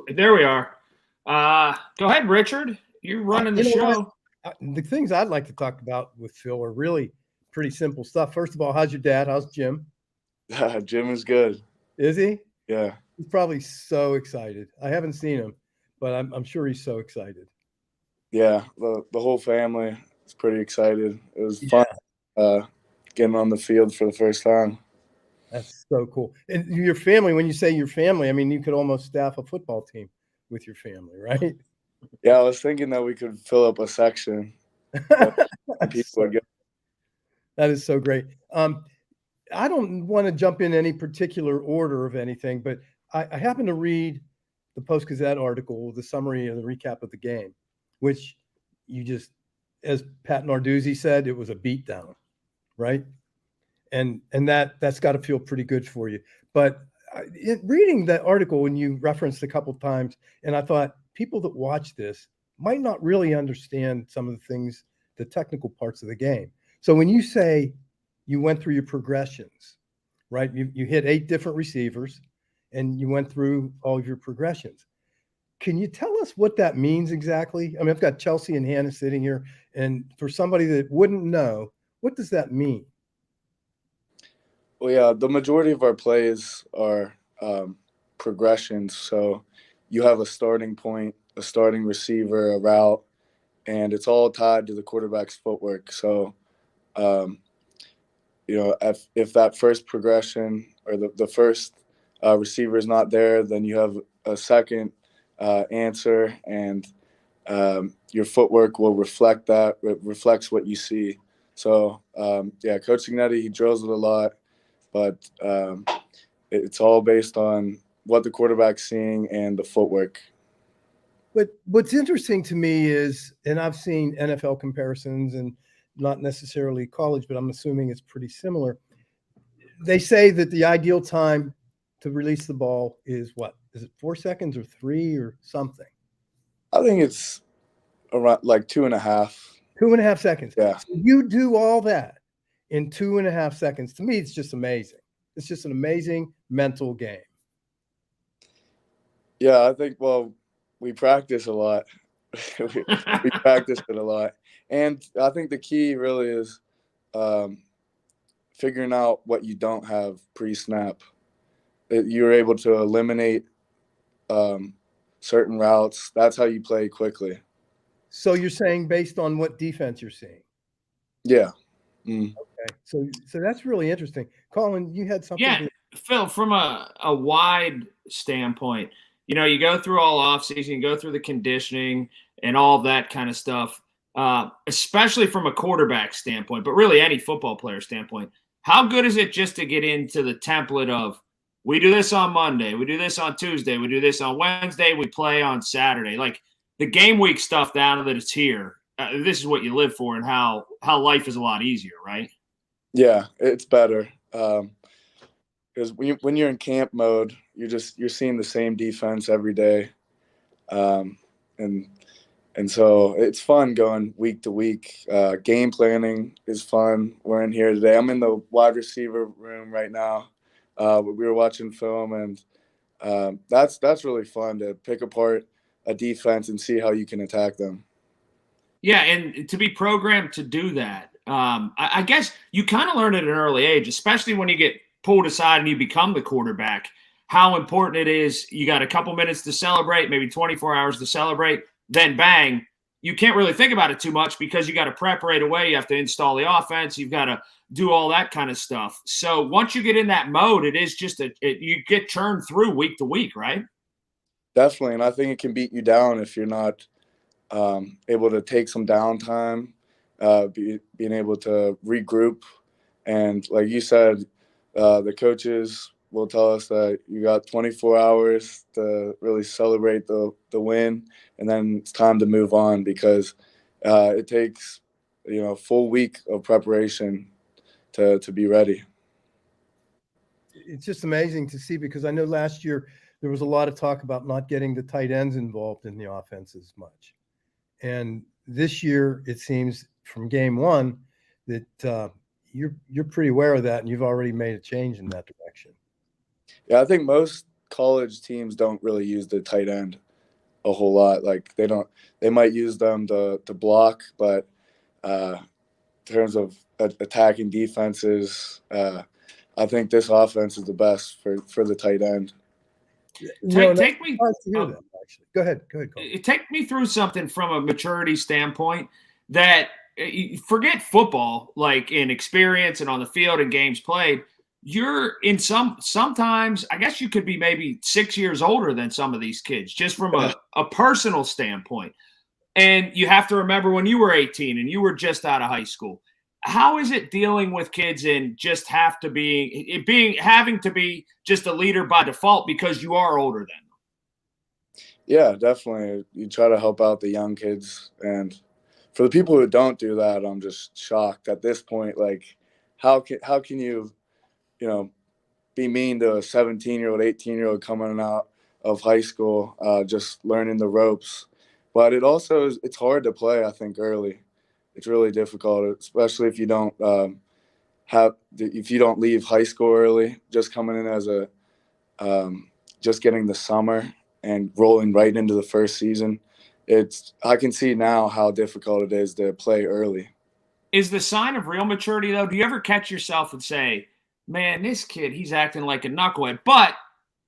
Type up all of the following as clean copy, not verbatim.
There we are. Go ahead, Richard. You're running the show. The things I'd like to talk about with Phil are really pretty simple stuff. First of all, how's your dad? How's Jim? Jim is good. Is he? Yeah. He's probably so excited. I haven't seen him, but I'm sure he's so excited. Yeah, the whole family is pretty excited. It was fun getting on the field for the first time. That's so cool. And your family, when you say your family, I mean, you could almost staff a football team with your family, right? Yeah, I was thinking that we could fill up a section. That is so great. I don't want to jump in any particular order of anything, but I happened to read the Post-Gazette article, the summary and the recap of the game, which you just, as Pat Narduzzi said, it was a beatdown, right? And that's got to feel pretty good for you. But reading that article, when you referenced a couple of times, and I thought people that watch this might not really understand some of the things, the technical parts of the game. So when you say you went through your progressions, right? You hit 8 different receivers and you went through all of your progressions. Can you tell us what that means exactly? I mean, I've got Chelsea and Hannah sitting here, and for somebody that wouldn't know, what does that mean? Well, yeah, the majority of our plays are progressions. So you have a starting point, a starting receiver, a route, and it's all tied to the quarterback's footwork. So, if that first progression or the first receiver is not there, then you have a second answer, and your footwork will reflect that. It reflects what you see. So, Coach Ignetti, he drills it a lot. But it's all based on what the quarterback's seeing and the footwork. But what's interesting to me is, and I've seen NFL comparisons and not necessarily college, but I'm assuming it's pretty similar. They say that the ideal time to release the ball is what? Is it 4 seconds or 3 or something? I think it's around like 2.5. 2.5 seconds. Yeah. So you do all that in 2.5 seconds. To me, it's just amazing. It's just an amazing mental game. Yeah, I think, we practice a lot. we practice it a lot. And I think the key really is figuring out what you don't have pre-snap. That you're able to eliminate certain routes. That's how you play quickly. So you're saying based on what defense you're seeing? Yeah. Okay, so that's really interesting. Colin, you had something. Yeah, Phil, from a wide standpoint, you go through all offseason, you go through the conditioning and all of that kind of stuff, especially from a quarterback standpoint, but really any football player standpoint. How good is it just to get into the template of, we do this on Monday, we do this on Tuesday, we do this on Wednesday, we play on Saturday. Like the game week stuff, now that it's here, this is what you live for, and how life is a lot easier, right? Yeah, it's better. Because when you're in camp mode, you're seeing the same defense every day, and so it's fun going week to week. Game planning is fun. We're in here today. I'm in the wide receiver room right now. We were watching film, and that's really fun to pick apart a defense and see how you can attack them. Yeah, and to be programmed to do that, I guess you kind of learn at an early age, especially when you get pulled aside and you become the quarterback, how important it is. You got a couple minutes to celebrate, maybe 24 hours to celebrate, then bang. You can't really think about it too much because you got to prep right away. You have to install the offense. You've got to do all that kind of stuff. So once you get in that mode, it is just you get churned through week to week, right? Definitely, and I think it can beat you down if you're not able to take some downtime, being able to regroup. And like you said, the coaches will tell us that you got 24 hours to really celebrate the win, and then it's time to move on because it takes a full week of preparation to be ready. It's just amazing to see, because I know last year there was a lot of talk about not getting the tight ends involved in the offense as much. And this year, it seems from game one that you're pretty aware of that, and you've already made a change in that direction. Yeah, I think most college teams don't really use the tight end a whole lot. Like they might use them to block, but in terms of attacking defenses, I think this offense is the best for the tight end. Take me. Go ahead. Colin. Take me through something from a maturity standpoint that forget football, like in experience and on the field and games played. You're in sometimes I guess you could be maybe 6 years older than some of these kids, just from a personal standpoint. And you have to remember when you were 18 and you were just out of high school. How is it dealing with kids and just having to be just a leader by default because you are older than them? Yeah, definitely. You try to help out the young kids, and for the people who don't do that, I'm just shocked at this point. Like, how can you be mean to a 17-year-old, 18-year-old coming out of high school, just learning the ropes? But it's hard to play, I think, early. It's really difficult, especially if you don't leave high school early, just coming in as just getting the summer and rolling right into the first season. I can see now how difficult it is to play early. Is the sign of real maturity, though? Do you ever catch yourself and say, man, this kid, he's acting like a knucklehead. But,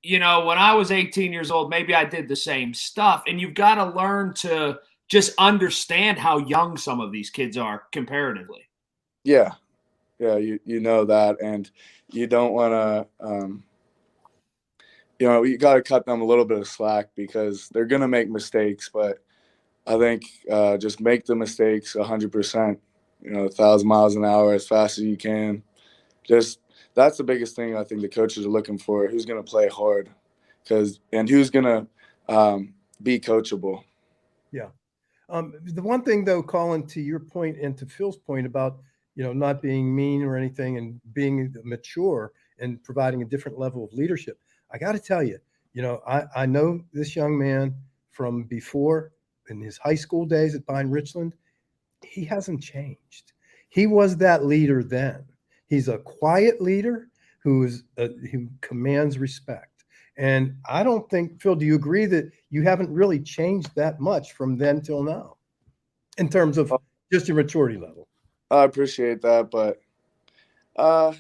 when I was 18 years old, maybe I did the same stuff. And you've got to learn to just understand how young some of these kids are comparatively. Yeah. Yeah, you know that. And you don't want to you got to cut them a little bit of slack because they're going to make mistakes. But I think just make the mistakes 100%, 1,000 miles an hour as fast as you can. That's the biggest thing I think the coaches are looking for. Who's going to play hard and who's going to be coachable. Yeah. The one thing, though, Colin, to your point and to Phil's point about, not being mean or anything and being mature and providing a different level of leadership, I got to tell you, I know this young man from before in his high school days at Pine Richland. He hasn't changed. He was that leader then. He's a quiet leader who commands respect. And I don't think, Phil, do you agree that you haven't really changed that much from then till now in terms of just your maturity level? I appreciate that, but I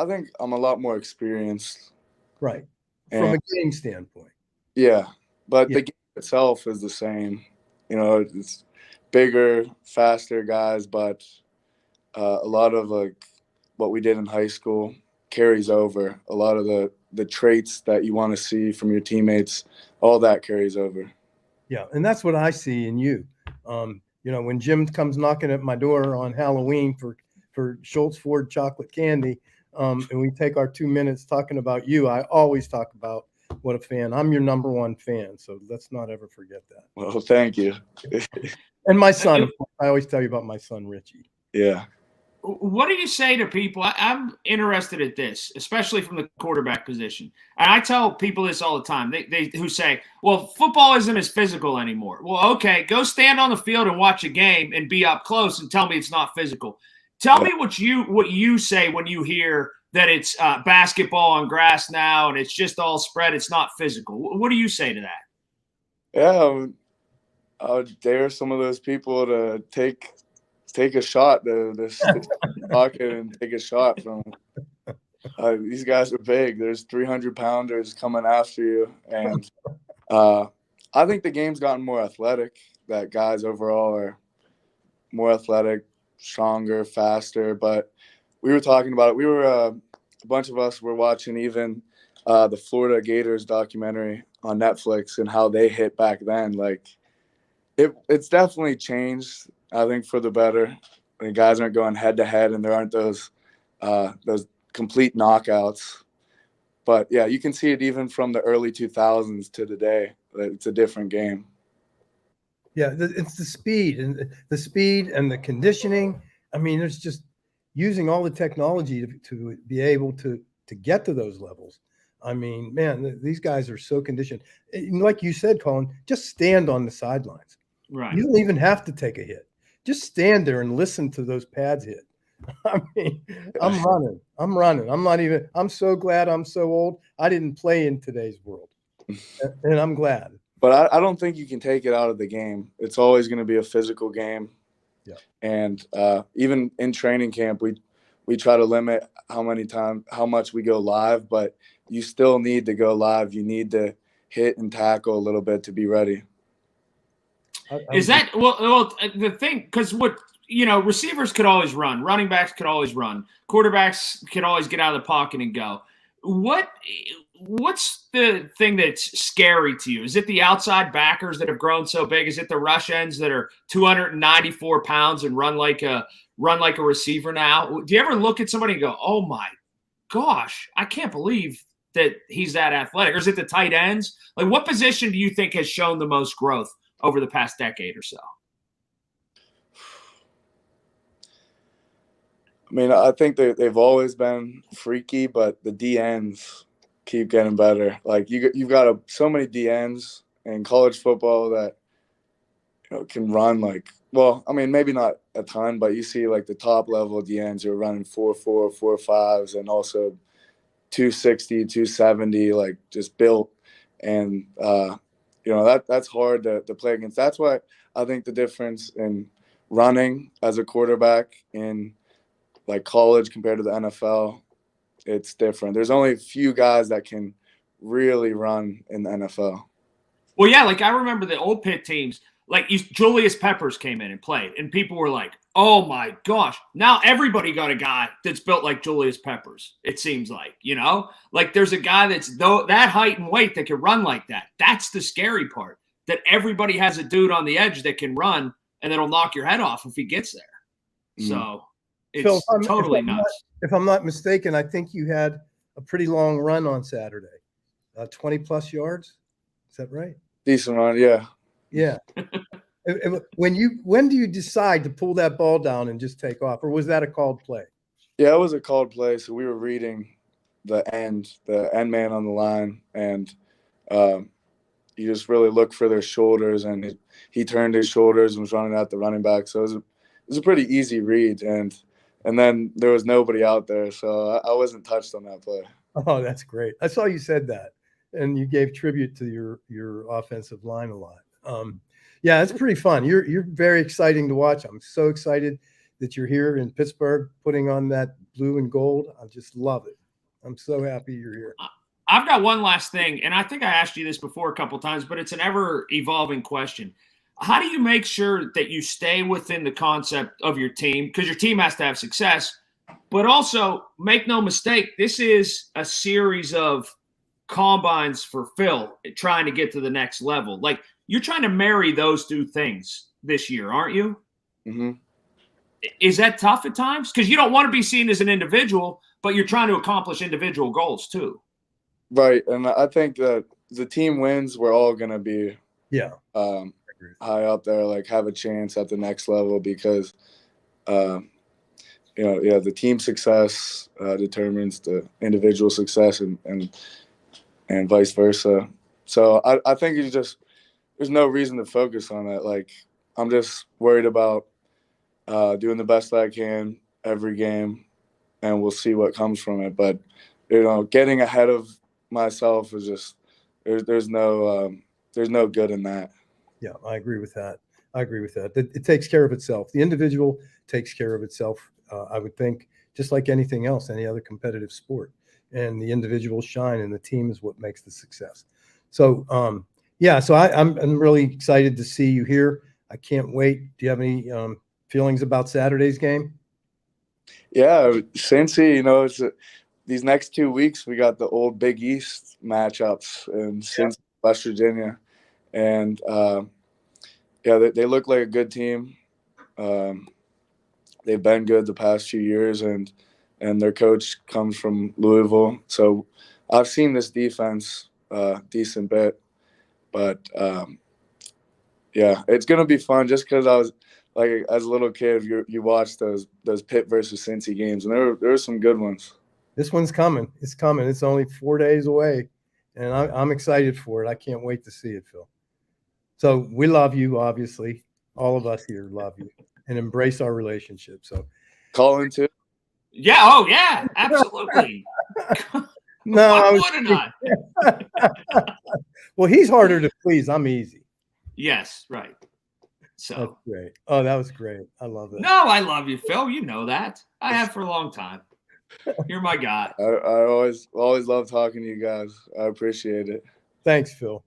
think I'm a lot more experienced. Right. From a game standpoint. Yeah. But the game itself is the same. It's bigger, faster guys, but a lot of what we did in high school carries over. A lot of the traits that you want to see from your teammates, all that carries over. Yeah, and that's what I see in you. When Jim comes knocking at my door on Halloween for Schultz Ford chocolate candy, and we take our 2 minutes talking about you, I always talk about what a fan. I'm your number one fan, so let's not ever forget that. Well, thank you. And my son, of course, I always tell you about my son, Richie. Yeah. What do you say to people? I'm interested at this, especially from the quarterback position. And I tell people this all the time. They who say, well, football isn't as physical anymore. Well, okay, go stand on the field and watch a game and be up close and tell me it's not physical. Tell me what you say when you hear that it's basketball on grass now and it's just all spread. It's not physical. What do you say to that? Yeah, I would dare some of those people to take a shot to this pocket and take a shot from these guys are big. There's 300-pounders coming after you. And I think the game's gotten more athletic, that guys overall are more athletic, stronger, faster. But we were talking about it. We were a bunch of us were watching even the Florida Gators documentary on Netflix and how they hit back then. Like it's definitely changed. I think for the better. The guys aren't going head to head, and there aren't those complete knockouts. But yeah, you can see it even from the early 2000s to today. It's a different game. Yeah, it's the speed and the conditioning. I mean, there's just using all the technology to be able to get to those levels. I mean, man, these guys are so conditioned. Like you said, Colin, just stand on the sidelines. Right. You don't even have to take a hit. Just stand there and listen to those pads hit. I mean, I'm running. I'm so glad I'm so old. I didn't play in today's world, and I'm glad. But I don't think you can take it out of the game. It's always going to be a physical game. Yeah. And even in training camp, we try to limit how much we go live, but you still need to go live. You need to hit and tackle a little bit to be ready. Is that well the thing? Because receivers could always run, running backs could always run, quarterbacks could always get out of the pocket and go. What's the thing that's scary to you? Is it the outside backers that have grown so big? Is it the rush ends that are 294 pounds and run like a receiver now? Do you ever look at somebody and go, "Oh my gosh, I can't believe that he's that athletic"? Or is it the tight ends? Like, what position do you think has shown the most growth over the past decade or so? I mean, I think they've always been freaky, but the DNs keep getting better. Like you've got so many DNs in college football that can run like, well, I mean, maybe not a ton, but you see like the top level DNs who are running 4.4, 4.5s, and also 260, 270, like just built. And that's hard to play against. That's why I think the difference in running as a quarterback in like college compared to the NFL, it's different. There's only a few guys that can really run in the NFL. Well, yeah, like I remember the old Pitt teams, like Julius Peppers came in and played, and people were like, "Oh my gosh!" Now everybody got a guy that's built like Julius Peppers. It seems like, like there's a guy that's that height and weight that can run like that. That's the scary part. That everybody has a dude on the edge that can run, and that'll knock your head off if he gets there. So. It's Phil, totally nuts. If I'm not mistaken, I think you had a pretty long run on Saturday, 20 plus yards. Is that right? Decent run, yeah. Yeah. When do you decide to pull that ball down and just take off, or was that a called play? Yeah, it was a called play. So we were reading the end man on the line, and you just really look for their shoulders, and he turned his shoulders and was running at the running back. So it was a pretty easy read, and then there was nobody out there, so I wasn't touched on that play. Oh, that's great. I saw you said that, and you gave tribute to your offensive line a lot. Yeah, it's pretty fun. You're very exciting to watch. I'm so excited that you're here in Pittsburgh putting on that blue and gold. I just love it. I'm so happy you're here. I've got one last thing, and I think I asked you this before a couple of times, but it's an ever-evolving question. How do you make sure that you stay within the concept of your team? Because your team has to have success, but also make no mistake, this is a series of combines for Phil trying to get to the next level. Like, you're trying to marry those two things this year, aren't you? Mm-hmm. Is that tough at times? Because you don't want to be seen as an individual, but you're trying to accomplish individual goals too. Right, and I think that the team wins, we're all going to be high up there, like have a chance at the next level, because the team success determines the individual success, and vice versa. So I think there's no reason to focus on that. Like, I'm just worried about doing the best that I can every game, and we'll see what comes from it. But getting ahead of myself is just there's no good in that. Yeah, I agree with that. It takes care of itself. The individual takes care of itself, I would think, just like anything else, any other competitive sport. And the individuals shine, and the team is what makes the success. So, so I'm really excited to see you here. I can't wait. Do you have any feelings about Saturday's game? Yeah, Cincy, it's these next 2 weeks, we got the old Big East matchups in Cincy, West Virginia. And, they look like a good team. They've been good the past few years, and their coach comes from Louisville. So I've seen this defense a decent bit. But, it's going to be fun just because I was – like, as a little kid, you watched those Pitt versus Cincy games, and there were some good ones. This one's coming. It's coming. It's only 4 days away, and I'm excited for it. I can't wait to see it, Phil. So we love you, obviously. All of us here love you and embrace our relationship. So call in too? Yeah. Oh, yeah. Absolutely. No, Why I was wouldn't I? well, he's harder to please. I'm easy. Yes. Right. That's So, great. Oh, that was great. I love it. no, I love you, Phil. You know that. I have for a long time. You're my guy. I always love talking to you guys. I appreciate it. Thanks, Phil.